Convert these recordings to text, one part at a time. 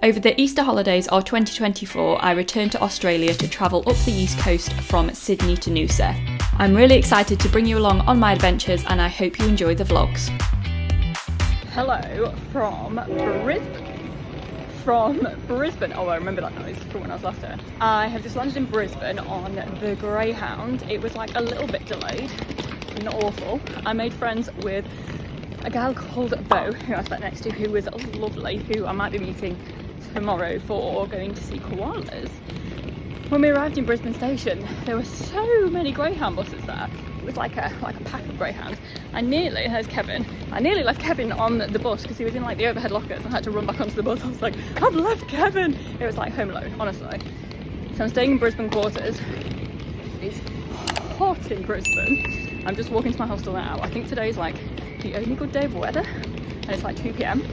Over the Easter holidays of 2024, I returned to Australia to travel up the east coast from Sydney to Noosa. I'm really excited to bring you along on my adventures and I hope you enjoy the vlogs. Hello from Brisbane. Oh, I remember that noise from when I was last there. I have just landed in Brisbane on the Greyhound. It was like a little bit delayed, not awful. I made friends with a gal called Bo, who I sat next to, who was lovely, who I might be meeting tomorrow for going to see koalas. When we arrived in Brisbane station, there were so many Greyhound buses there. It was like a pack of Greyhounds. There's Kevin. I nearly left Kevin on the bus because he was in like the overhead lockers and I had to run back onto the bus. I was like, I've left Kevin! It was like Home Alone, honestly. So I'm staying in Brisbane Quarters. It's hot in Brisbane. I'm just walking to my hostel now. I think today's like the only good day of weather and it's like 2 p.m.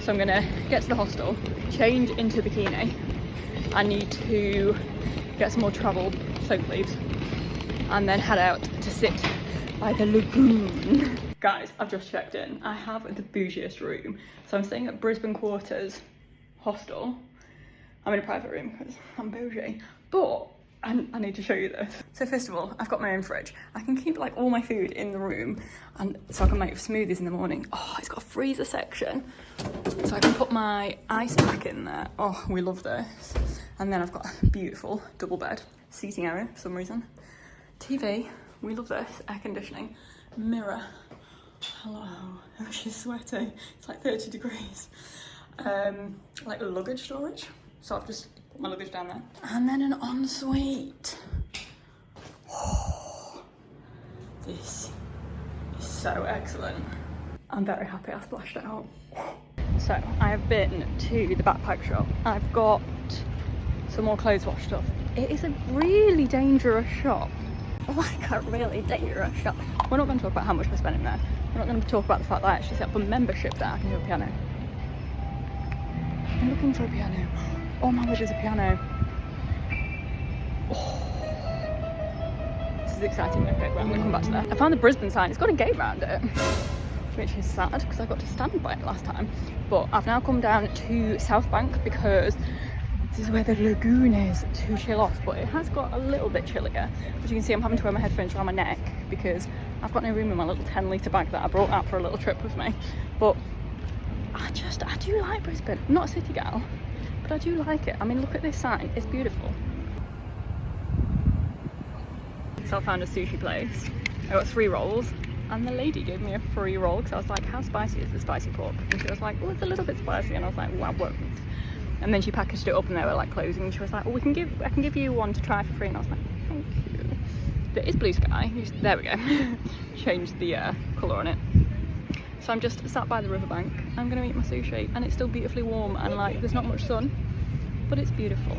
So I'm gonna get to the hostel, change into a bikini. I need to get some more travel soap leaves and then head out to sit by the Lagoon. Guys, I've just checked in. I have the bougiest room. So I'm staying at Brisbane Quarters hostel. I'm in a private room because I'm bougie, but I need to show you this. So first of all, I've got my own fridge. I can keep like all my food in the room and so I can make smoothies in the morning. Oh, it's got a freezer section. So I can put my ice pack in there. Oh, we love this. And then I've got a beautiful double bed, seating area for some reason. TV, we love this. Air conditioning, mirror. Hello, oh, she's sweaty. It's like 30 degrees. Like luggage storage. So I've just put my luggage down there. And then an ensuite. Oh, this is so excellent. I'm very happy I splashed out. So I have been to the backpack shop. I've got some more clothes wash stuff. It is a really dangerous shop. Like a really dangerous shop. We're not going to talk about how much I spent in there. We're not going to talk about the fact that I actually set up a membership there. I can do a piano. I'm looking for a piano. Oh my god, there's a piano. Oh. This is exciting. Okay, right, I'm going to come back to that. I found the Brisbane sign. It's got a gate round it, which is sad because I got to stand by it last time. But I've now come down to South Bank because this is where the Lagoon is to chill off, but it has got a little bit chillier. As you can see, I'm having to wear my headphones around my neck because I've got no room in my little 10-litre bag that I brought out for a little trip with me. But I do like Brisbane. I'm not a city gal, but I do like it. I mean, look at this sign, it's beautiful. So I found a sushi place. I got 3 rolls. And the lady gave me a free roll because I was like, how spicy is the spicy pork? And she was like, well, it's a little bit spicy. And I was like, well, I won't. And then she packaged it up and they were like closing. And she was like, well, I can give you one to try for free. And I was like, thank you. There is blue sky. There we go. Changed the colour on it. So I'm just sat by the riverbank. I'm going to eat my sushi and it's still beautifully warm and like there's not much sun, but it's beautiful.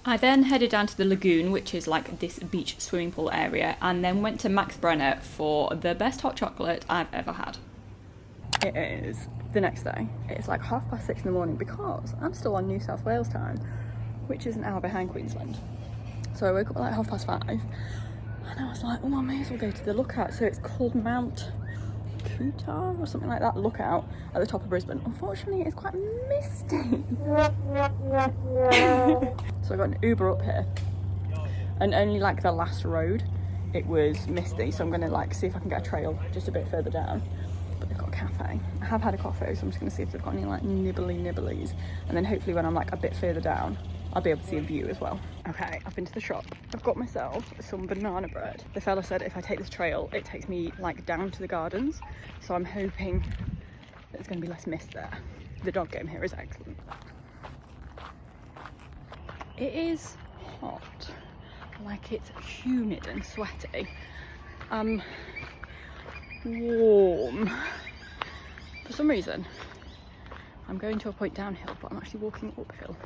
I then headed down to the Lagoon, which is like this beach swimming pool area, and then went to Max Brenner for the best hot chocolate I've ever had. It is the next day. It's like 6:30 in the morning because I'm still on New South Wales time, which is an hour behind Queensland. So I woke up at like 5:30 and I was like, oh, I may as well go to the lookout. So it's called Mount Coot-Tha or something like that, lookout at the top of Brisbane. Unfortunately, it's quite misty. So I got an Uber up here and only like the last road it was misty, so I'm gonna like see if I can get a trail just a bit further down. But they've got a cafe. I have had a coffee, so I'm just gonna see if they've got any like nibblies, and then hopefully when I'm like a bit further down I'll be able to see a view as well. Okay, I've been to the shop. I've got myself some banana bread. The fella said if I take this trail, it takes me like down to the gardens. So I'm hoping there's gonna be less mist there. The dog game here is excellent. It is hot, like it's humid and sweaty. Warm. For some reason, I'm going to a point downhill, but I'm actually walking uphill.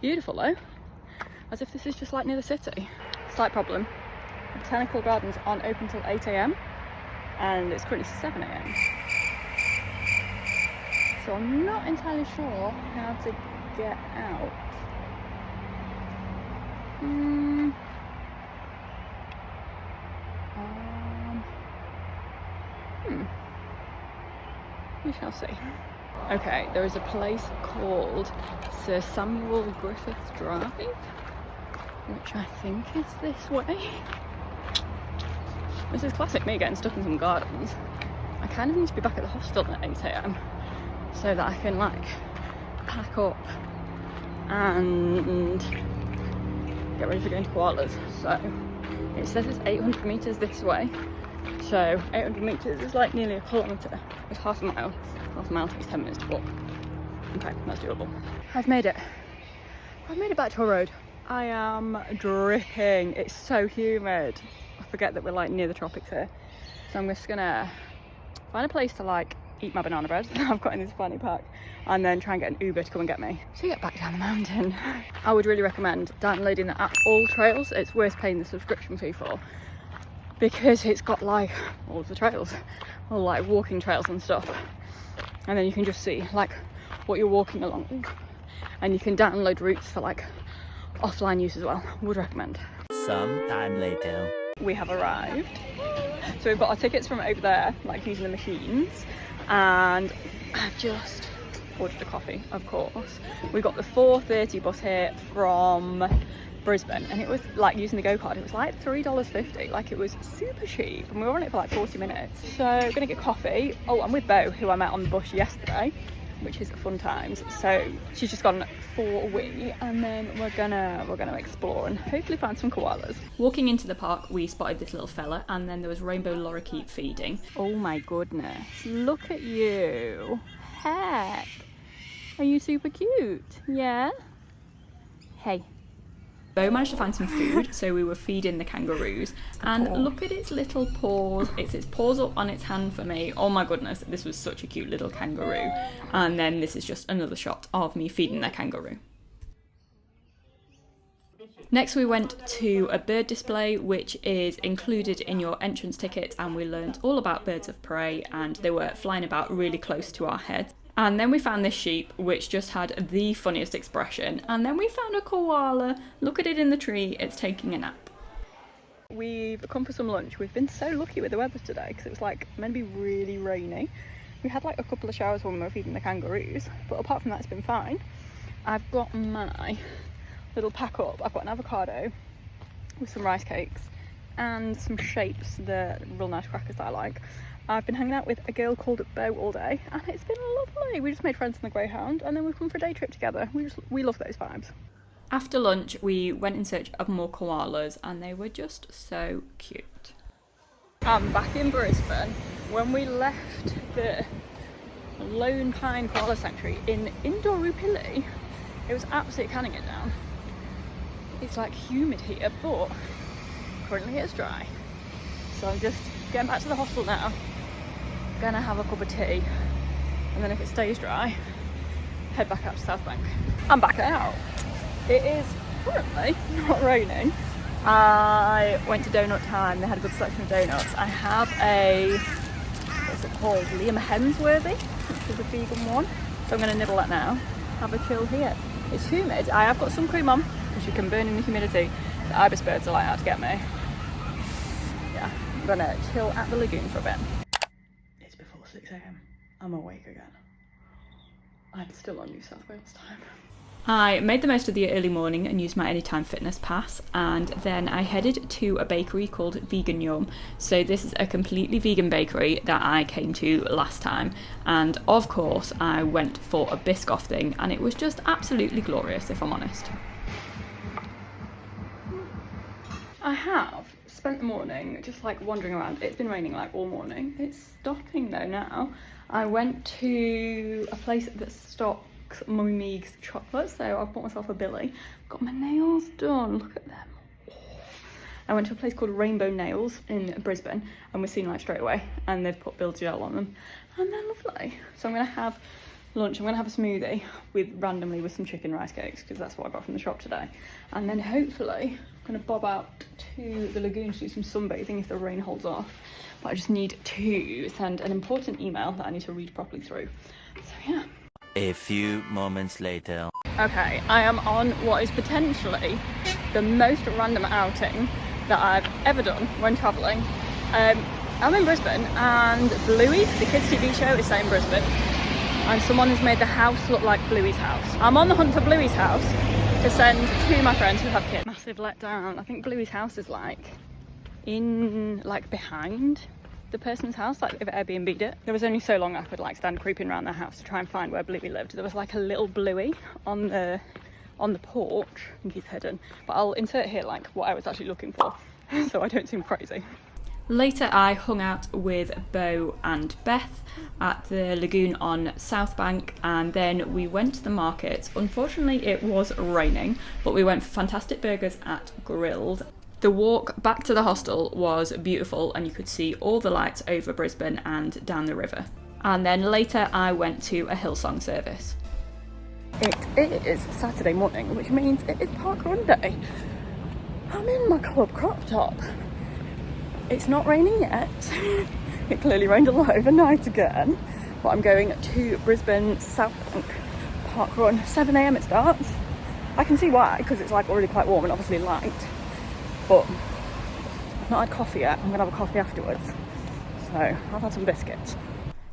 Beautiful though, as if this is just like near the city. Slight problem, the botanical gardens aren't open till 8 AM and it's currently 7 AM. So I'm not entirely sure how to get out. We shall see. Okay, there is a place called Sir Samuel Griffith Drive, which I think is this way. This is classic me getting stuck in some gardens. I kind of need to be back at the hostel at 8 AM so that I can like pack up and get ready for going to Koalas. So it says it's 800 metres this way. So 800 metres is like nearly a kilometre. It's half a mile. Half a mile takes 10 minutes to walk. Okay, that's doable. I've made it. I've made it back to a road. I am dripping. It's so humid. I forget that we're like near the tropics here. So I'm just gonna find a place to like eat my banana bread that I've got in this fanny pack and then try and get an Uber to come and get me to get back down the mountain. I would really recommend downloading the app All Trails. It's worth paying the subscription fee for because it's got like all of the trails, all like walking trails and stuff. And then you can just see like what you're walking along and you can download routes for like offline use as well. Would recommend. Some time later. We have arrived. So we've got our tickets from over there, like using the machines, and I've just ordered a coffee, of course. We got the 4:30 bus here from Brisbane, and it was like using the go-kart, it was like $3.50, like it was super cheap, and we were on it for like 40 minutes. So I'm gonna get coffee. Oh, I'm with Beau, who I met on the bus yesterday, which is fun times. So she's just gone for a wee, and then we're gonna explore and hopefully find some koalas. Walking into the park, we spotted this little fella, and then there was rainbow lorikeet feeding. Oh my goodness, look at you. Heck, are you super cute? Yeah? Hey. Beau managed to find some food, so we were feeding the kangaroos, and look at its little paws. It's its paws up on its hand for me. Oh my goodness, this was such a cute little kangaroo. And then this is just another shot of me feeding that kangaroo. Next we went to a bird display, which is included in your entrance ticket, and we learned all about birds of prey, and they were flying about really close to our heads. And then we found this sheep, which just had the funniest expression. And then we found a koala. Look at it in the tree, it's taking a nap. We've come for some lunch. We've been so lucky with the weather today because it was like meant to be really rainy. We had like a couple of showers when we were feeding the kangaroos, but apart from that, it's been fine. I've got my little pack up. I've got an avocado with some rice cakes and some shapes, the real nice crackers that I like. I've been hanging out with a girl called Beau all day, and it's been lovely. We just made friends on the Greyhound, and then we've come for a day trip together. We love those vibes. After lunch, we went in search of more koalas, and they were just so cute. I'm back in Brisbane. When we left the Lone Pine Koala Sanctuary in Indooroopilly, it was absolutely canning it down. It's like humid here, but currently it's dry. So I'm just getting back to the hostel now. Gonna have a cup of tea, and then if it stays dry, head back out to South Bank. I'm back out. It is currently not raining. I went to Donut Time. They had a good selection of donuts. I have a, what's it called, Liam Hemsworthy, which is a vegan one. So I'm gonna nibble that now. Have a chill here. It's humid. I have got some cream on, because you can burn in the humidity. The ibis birds are like out to get me. Yeah, I'm gonna chill at the lagoon for a bit. 6 AM. I'm awake again. I'm still on New South Wales time. I made the most of the early morning and used my Anytime Fitness pass, and then I headed to a bakery called Vegan Yum. So this is a completely vegan bakery that I came to last time, and of course I went for a Biscoff thing, and it was just absolutely glorious, if I'm honest. I have spent the morning just like wandering around. It's been raining like all morning. It's stopping though now. I went to a place that stocks Mummy Meag's chocolates, so I've bought myself a Billy. Got my nails done, look at them. I went to a place called Rainbow Nails in Brisbane, and we're seeing like straight away, and they've put Build Gel on them, and they're lovely. So I'm gonna have lunch. I'm gonna have a smoothie randomly with some chicken rice cakes, because that's what I got from the shop today, and then hopefully I'm gonna bob out to the lagoon to do some sunbathing if the rain holds off. But I just need to send an important email that I need to read properly through. So yeah. A few moments later. Okay, I am on what is potentially the most random outing that I've ever done when travelling. I'm in Brisbane, and Bluey, the kids TV show, is set in Brisbane. and someone has made the house look like Bluey's house. I'm on the hunt for Bluey's house to send to my friends who have kids. Massive letdown. I think Bluey's house is like behind the person's house, like if Airbnb'd it. There was only so long I could like stand creeping around their house to try and find where Bluey lived. There was like a little Bluey on the porch. I think he's hidden, but I'll insert here like what I was actually looking for so I don't seem crazy. Later I hung out with Beau and Beth at the Lagoon on South Bank, and then we went to the market. Unfortunately it was raining, but we went for fantastic burgers at Grilled. The walk back to the hostel was beautiful and you could see all the lights over Brisbane and down the river. And then later I went to a Hillsong service. It is Saturday morning, which means it is Parkrun day. I'm in my club crop top. It's not raining yet. It clearly rained a lot overnight again. But I'm going to Brisbane South Bank Parkrun. 7 AM it starts. I can see why, because it's like already quite warm and obviously light. But I've not had coffee yet. I'm going to have a coffee afterwards. So I've had some biscuits.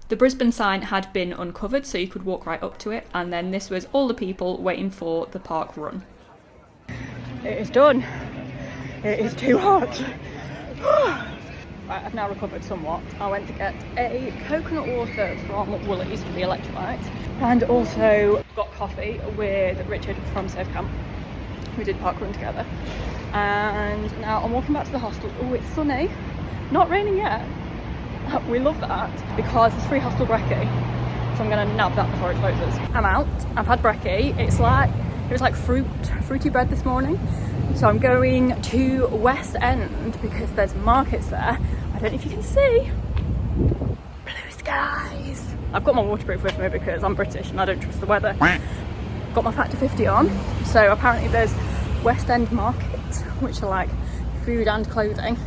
The Brisbane sign had been uncovered, so you could walk right up to it, and then this was all the people waiting for the park run. It is done. It is too hot. Right, I've now recovered somewhat. I went to get a coconut water from Woolies for the electrolyte, and also got coffee with Richard from Surf Camp. We did parkrun together. And now I'm walking back to the hostel. Oh, it's sunny. Not raining yet. We love that because it's free hostel brekkie. So I'm gonna nab that before it closes. I'm out. I've had brekkie. It was like fruity bread this morning. So I'm going to West End because there's markets there. I don't know if you can see. Blue skies. I've got my waterproof with me because I'm British and I don't trust the weather. Got my Factor 50 on. So apparently there's West End markets, which are like food and clothing.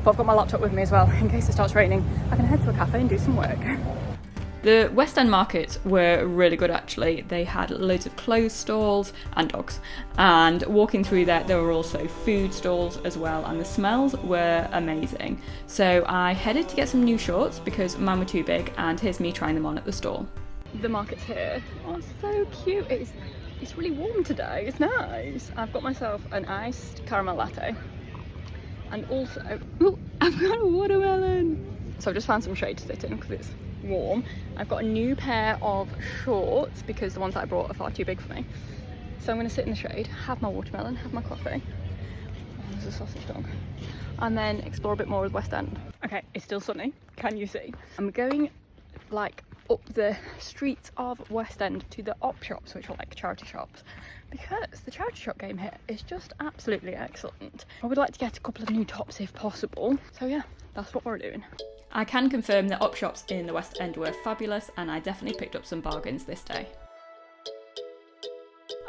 But I've got my laptop with me as well in case it starts raining. I can head to a cafe and do some work. The West End markets were really good actually. They had loads of clothes stalls and dogs, and walking through there were also food stalls as well, and the smells were amazing. So I headed to get some new shorts because mine were too big, and here's me trying them on at the stall. The markets here are so cute. It's really warm today. It's nice. I've got myself an iced caramel latte. And also, oh, I've got a watermelon. So I've just found some shade to sit in because it's warm. I've got a new pair of shorts because the ones that I brought are far too big for me. So I'm going to sit in the shade, have my watermelon, have my coffee. Oh, there's a sausage dog. And then explore a bit more of West End. Okay, it's still sunny. Can you see? I'm going like up the streets of West End to the op shops, which are like charity shops, because the charity shop game here is just absolutely excellent. I would like to get a couple of new tops if possible. So yeah, that's what we're doing. I can confirm the op shops in the West End were fabulous, and I definitely picked up some bargains this day.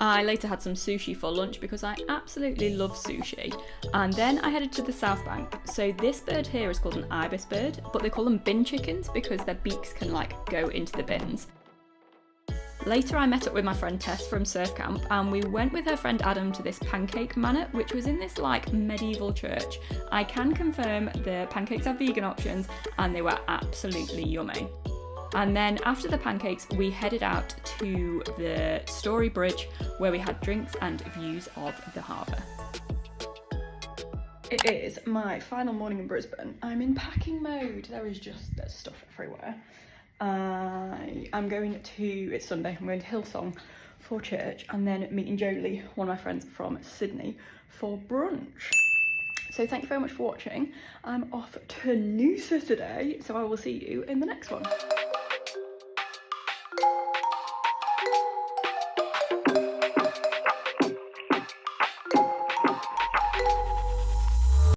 I later had some sushi for lunch because I absolutely love sushi, and then I headed to the South Bank. So this bird here is called an ibis bird, but they call them bin chickens because their beaks can like go into the bins. Later I met up with my friend Tess from Surf Camp, and we went with her friend Adam to this pancake manor, which was in this like medieval church. I can confirm the pancakes have vegan options and they were absolutely yummy. And then after the pancakes, we headed out to the Story Bridge where we had drinks and views of the harbour. It is my final morning in Brisbane. I'm in packing mode. There's stuff everywhere. I'm going to, it's Sunday, I'm going to Hillsong for church, and then meeting Jolie, one of my friends from Sydney, for brunch. So thank you very much for watching. I'm off to Noosa today, so I will see you in the next one.